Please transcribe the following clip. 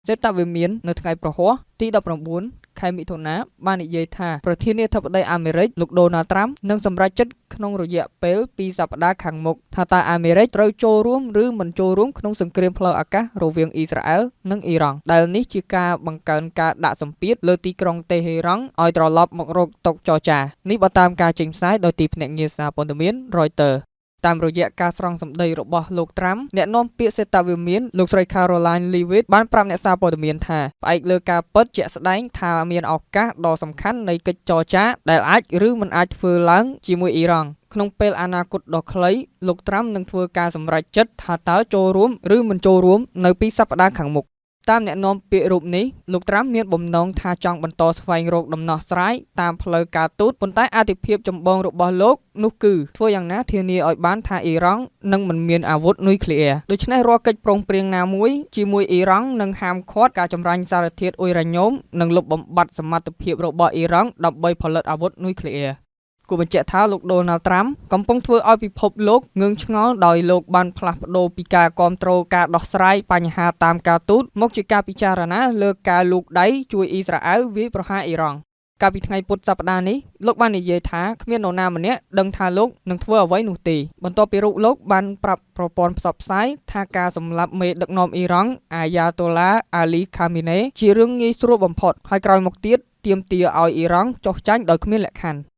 សេតវិមាននៅថ្ងៃប្រហ័សទី19 ខែមិថុនាបាននិយាយថាប្រធានាធិបតីអាមេរិកលោកដូណាល់ត្រាំនឹងសម្រេចចិត្តក្នុងរយៈពេល2សប្តាហ៍ខាងមុខថាតើអាមេរិកត្រូវចូលរួមឬមិនចូលរួមក្នុងសង្គ្រាមផ្លូវអាកាសរវាងអ៊ីស្រាអែលនិងអ៊ីរ៉ង់ដែលនេះជាការបង្កើនការដាក់សម្ពាធលើទីក្រុងតេហេរ៉ង់ឲ្យត្រឡប់មករកតុចរចានេះបើតាមការចេញផ្សាយដោយទីភ្នាក់ងារសារព័ត៌មាន Reuters តាមរយៈការស្រង់សម្ដីរបស់លោកត្រាំអ្នកនាំពាក្យសេតវិមានលោកស្រី Caroline Leavitt បានប្រាប់អ្នកសារព័ត៌មានថាផ្អែកលើការពិតជាក់ស្ដែងថាមានឱកាសដ៏សំខាន់នៃកិច្ចចរចាដែលអាចឬមិនអាចធ្វើឡើងជាមួយអ៊ីរ៉ង់ក្នុងពេលអនាគតដ៏ខ្លីលោកត្រាំនឹងធ្វើការសម្រេចចិត្តថាតើចូលរួមឬមិនចូលរួមនៅពីសប្តាហ៍ខាងមុខតាមអ្នកនាំពាក្យរូបនេះលោកត្រាំមានបំណងថាចង់បន្តស្វែងរកដំណោះស្រាយតាមផ្លូវការទូតប៉ុន្តែអាទិភាពចម្បងរបស់លោកនោះគឺធ្វើយ៉ាងណាធានាឲ្យបានថាអ៊ីរ៉ង់នឹងមិនមានអាវុធនុយក្លេអ៊ែរដូច្នេះរាល់កិច្ចព្រមព្រៀងណាមួយជាមួយអ៊ីរ៉ង់នឹងហាមឃាត់ការចម្រាញ់សារធាតុអ៊ុយរ៉ាញ៉ូមនិងលុបបំបាត់សមត្ថភាពរបស់អ៊ីរ៉ង់ដើម្បីផលិតអាវុធនុយក្លេអ៊ែរគូបញ្ជាក់ថាលោកដូណាល់ត្រាំកំពុងធ្វើឲ្យពិភពលោកងឿងឆ្ងល់ដោយលោកបានផ្លាស់ប្ដូរពីការគាំទ្រការដោះស្រាយបញ្ហាតាមការទូតមកជាការពិចារណាលើការលូកដៃជួយអ៊ីស្រាអែលវាយប្រហារអ៊ីរ៉ង់កាលពីថ្ងៃពុធសប្តាហ៍នេះលោកបាននិយាយថាគ្មាននរណាម្នាក់ដឹងថាលោកនឹងធ្វើអ្វីនោះទេបន្ទាប់ពីរូបលោកបានប្រាប់ប្រព័ន្ធផ្សព្វផ្សាយថាការសម្លាប់មេដឹកនាំអ៊ីរ៉ង់អាយ៉ាតូឡាអាលីខាមីណេជារឿងងាយស្រួលបំផុតហើយក្រោយមកទៀតទាមទារឲ្យអ៊ីរ៉ង់ចុះចាញ់ដោយគ្មានលក្ខខណ្ឌ